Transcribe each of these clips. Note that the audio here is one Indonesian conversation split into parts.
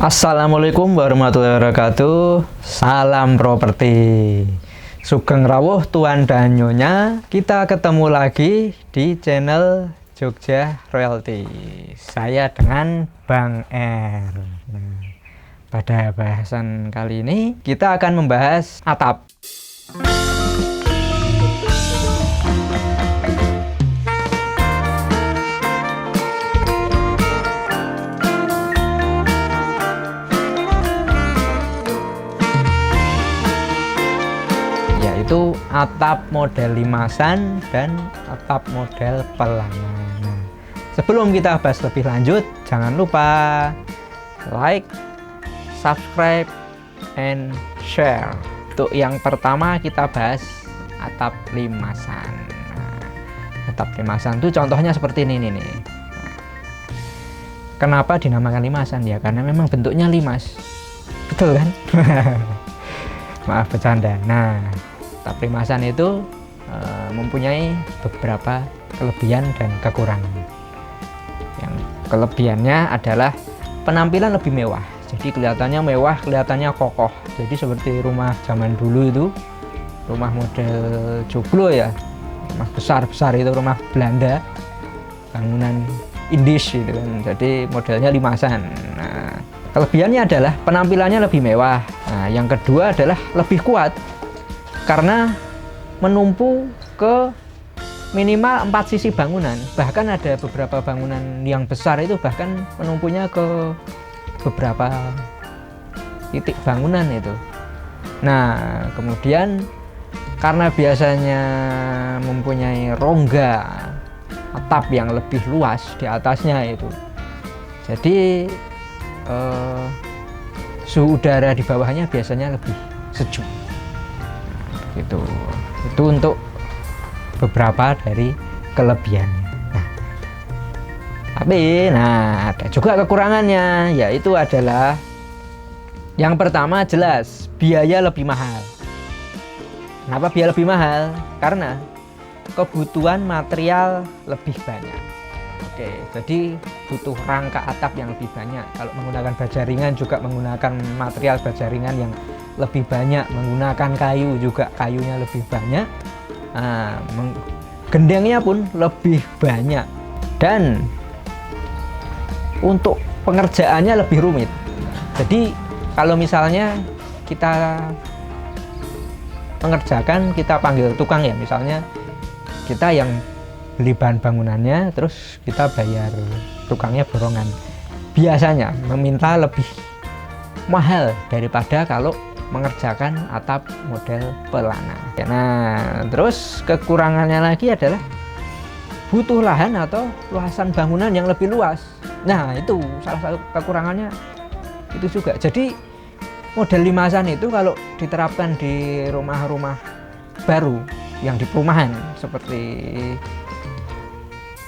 Assalamualaikum warahmatullahi wabarakatuh. Salam properti. Sugeng rawuh tuan dan nyonya. Kita ketemu lagi di channel Jogja Realty. Saya dengan Bang R. Nah, pada bahasan kali ini kita akan membahas atap. Itu atap model limasan dan atap model pelana. Nah, sebelum kita bahas lebih lanjut, jangan lupa like, subscribe, and share. Untuk yang pertama kita bahas atap limasan. Nah, atap limasan itu contohnya seperti ini nih. Nah, kenapa dinamakan limasan ya? Karena memang bentuknya limas, betul kan? Maaf bercanda. Nah, atap limasan itu mempunyai beberapa kelebihan dan kekurangan. Yang kelebihannya adalah penampilan lebih mewah. Jadi kelihatannya mewah, kelihatannya kokoh. Jadi seperti rumah zaman dulu itu, rumah model joglo ya, rumah besar-besar itu, rumah Belanda, bangunan Indis gitu kan. Jadi modelnya limasan. Nah, kelebihannya adalah penampilannya lebih mewah. Nah, yang kedua adalah lebih kuat. Karena menumpu ke minimal 4 sisi bangunan. Bahkan ada beberapa bangunan yang besar itu bahkan menumpunya ke beberapa titik bangunan itu. Nah, kemudian karena biasanya mempunyai rongga atap yang lebih luas di atasnya itu, jadi suhu udara di bawahnya biasanya lebih sejuk. Itu untuk beberapa dari kelebihannya. Tapi ada juga kekurangannya, yaitu adalah yang pertama jelas biaya lebih mahal. Kenapa biaya lebih mahal? Karena kebutuhan material lebih banyak. Oke, jadi butuh rangka atap yang lebih banyak. Kalau menggunakan baja ringan juga menggunakan material baja ringan yang lebih banyak, menggunakan kayu juga kayunya lebih banyak. Nah, gendengnya pun lebih banyak dan untuk pengerjaannya lebih rumit. Jadi kalau misalnya kita mengerjakan, kita panggil tukang ya, misalnya kita yang beli bahan bangunannya, terus kita bayar tukangnya borongan, biasanya meminta lebih mahal daripada kalau mengerjakan atap model pelana. Nah, terus kekurangannya lagi adalah butuh lahan atau luasan bangunan yang lebih luas. Nah, itu salah satu kekurangannya itu juga. Jadi model limasan itu kalau diterapkan di rumah-rumah baru yang di perumahan seperti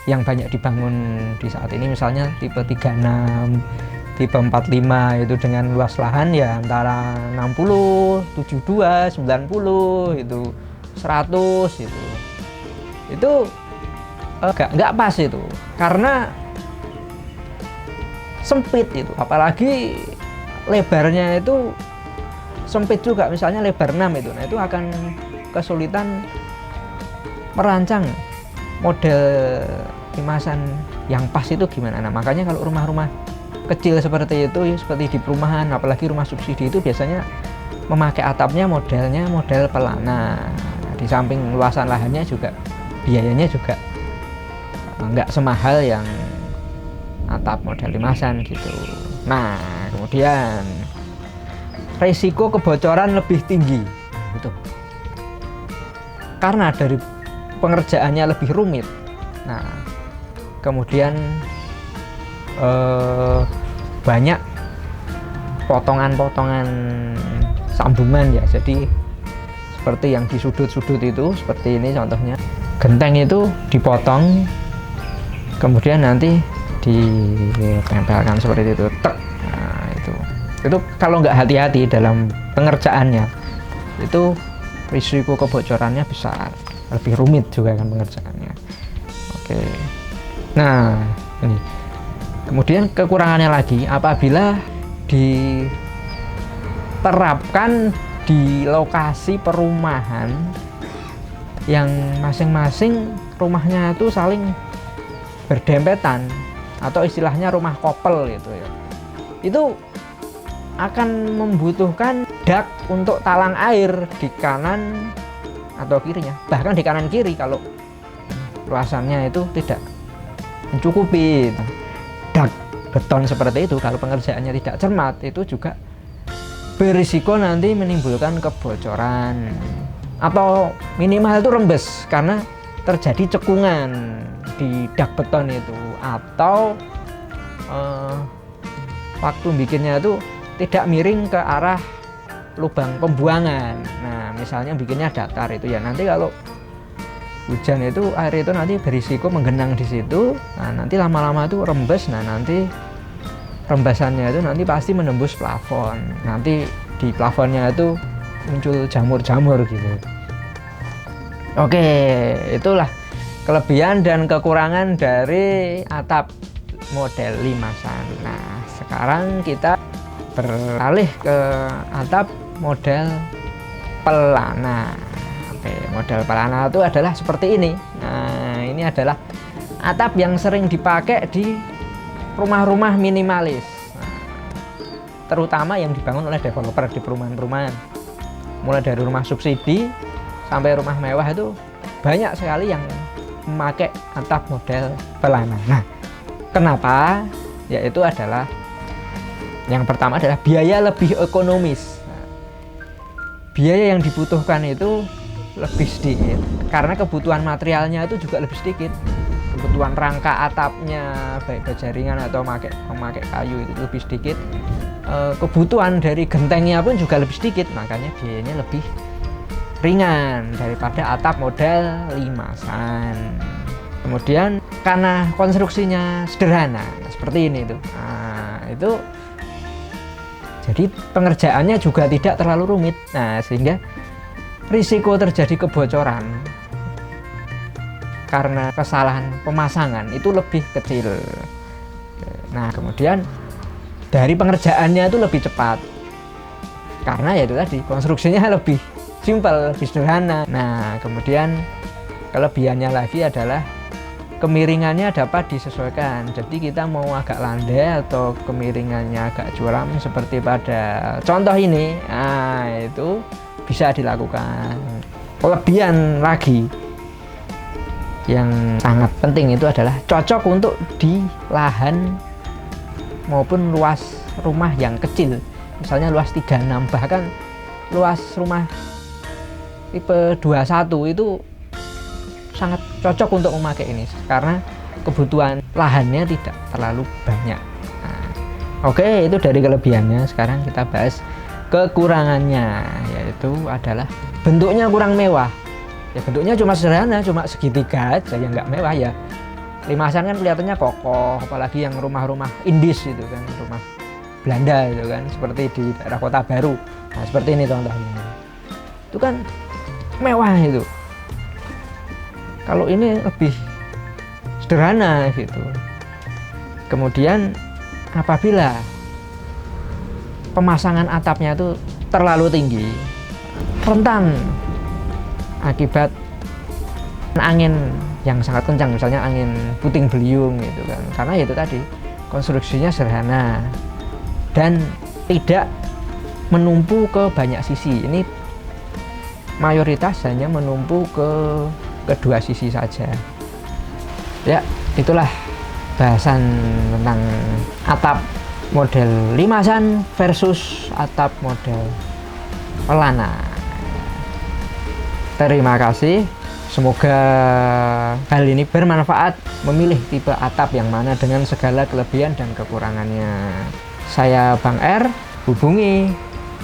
yang banyak dibangun di saat ini, misalnya tipe 36, tipe 45 itu dengan luas lahan ya antara 60, 72, 90, itu 100 itu. Itu nggak pas itu. Karena sempit itu, apalagi lebarnya itu sempit juga, misalnya lebar 6 itu. Nah, itu akan kesulitan merancang model limasan yang pas itu gimana. Nah, makanya kalau rumah-rumah kecil seperti itu, seperti di perumahan, apalagi rumah subsidi itu biasanya memakai atapnya modelnya model pelana. Nah, di samping luasan lahannya juga biayanya juga nggak semahal yang atap model limasan gitu. Nah, kemudian risiko kebocoran lebih tinggi gitu. Karena dari pengerjaannya lebih rumit. Nah, kemudian banyak potongan-potongan sambungan ya. Jadi seperti yang di sudut-sudut itu, seperti ini contohnya. Genteng itu dipotong, kemudian nanti ditempelkan seperti itu. Nah, itu kalau nggak hati-hati dalam pengerjaannya, itu risiko kebocorannya besar, lebih rumit juga kan pengerjaannya. Oke. Nah, ini. Kemudian kekurangannya lagi, apabila diterapkan di lokasi perumahan yang masing-masing rumahnya itu saling berdempetan atau istilahnya rumah kopel gitu ya. Itu akan membutuhkan dak untuk talang air di kanan atau kirinya, bahkan di kanan kiri kalau luasannya itu tidak mencukupi. Dak beton seperti itu kalau pengerjaannya tidak cermat itu juga berisiko nanti menimbulkan kebocoran atau minimal itu rembes karena terjadi cekungan di dak beton itu, atau waktu bikinnya itu tidak miring ke arah lubang pembuangan. Nah misalnya bikinnya datar itu ya, nanti kalau hujan itu air itu nanti berisiko menggenang di situ. Nah nanti lama-lama itu rembes. Nah nanti rembesannya itu nanti pasti menembus plafon. Nanti di plafonnya itu muncul jamur-jamur gitu. Oke, itulah kelebihan dan kekurangan dari atap model limasan. Nah sekarang kita beralih ke atap model pelana. Oke, model pelana itu adalah seperti ini. Nah ini adalah atap yang sering dipakai di rumah-rumah minimalis, terutama yang dibangun oleh developer di perumahan-perumahan, mulai dari rumah subsidi sampai rumah mewah itu banyak sekali yang memakai atap model pelana. Nah, kenapa? Yaitu adalah yang pertama adalah biaya lebih ekonomis. Nah, biaya yang dibutuhkan itu lebih sedikit karena kebutuhan materialnya itu juga lebih sedikit. Kebutuhan rangka atapnya baik bajaringan atau memakai kayu itu lebih sedikit. Kebutuhan dari gentengnya pun juga lebih sedikit, makanya biayanya lebih ringan daripada atap model limasan. Kemudian karena konstruksinya sederhana seperti ini tuh, nah, itu jadi pengerjaannya juga tidak terlalu rumit. Nah sehingga risiko terjadi kebocoran karena kesalahan pemasangan itu lebih kecil. Nah kemudian dari pengerjaannya itu lebih cepat karena ya itu tadi konstruksinya lebih simpel, lebih sederhana. Nah kemudian kelebihannya lagi adalah kemiringannya dapat disesuaikan. Jadi kita mau agak landai atau kemiringannya agak curam seperti pada contoh ini, nah itu bisa dilakukan. Kelebihan lagi yang sangat penting itu adalah cocok untuk di lahan maupun luas rumah yang kecil, misalnya luas 36, bahkan luas rumah tipe 21 itu sangat cocok untuk memakai ini karena kebutuhan lahannya tidak terlalu banyak. Nah, oke, itu dari kelebihannya. Sekarang kita bahas kekurangannya, yaitu adalah bentuknya kurang mewah. Ya bentuknya cuma sederhana, cuma segitiga aja, yang nggak mewah ya. Limasan kan kelihatannya kokoh, apalagi yang rumah-rumah indis itu kan, rumah Belanda itu kan, seperti di daerah Kota Baru. Nah seperti ini contohnya, itu kan mewah itu. Kalau ini lebih sederhana gitu. Kemudian apabila pemasangan atapnya itu terlalu tinggi, rentan akibat angin yang sangat kencang, misalnya angin puting beliung gitu kan, karena itu tadi konstruksinya sederhana dan tidak menumpu ke banyak sisi. Ini mayoritas hanya menumpu ke kedua sisi saja. Ya itulah bahasan tentang atap model limasan versus atap model pelana. Terima kasih. Semoga hal ini bermanfaat memilih tipe atap yang mana dengan segala kelebihan dan kekurangannya. Saya Bang R, hubungi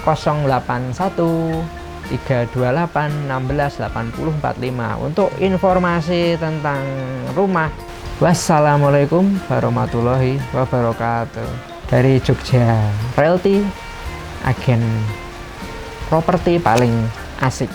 081 328 16 80 45 untuk informasi tentang rumah. Wassalamualaikum warahmatullahi wabarakatuh. Dari Jogja Realty, agen properti paling asik.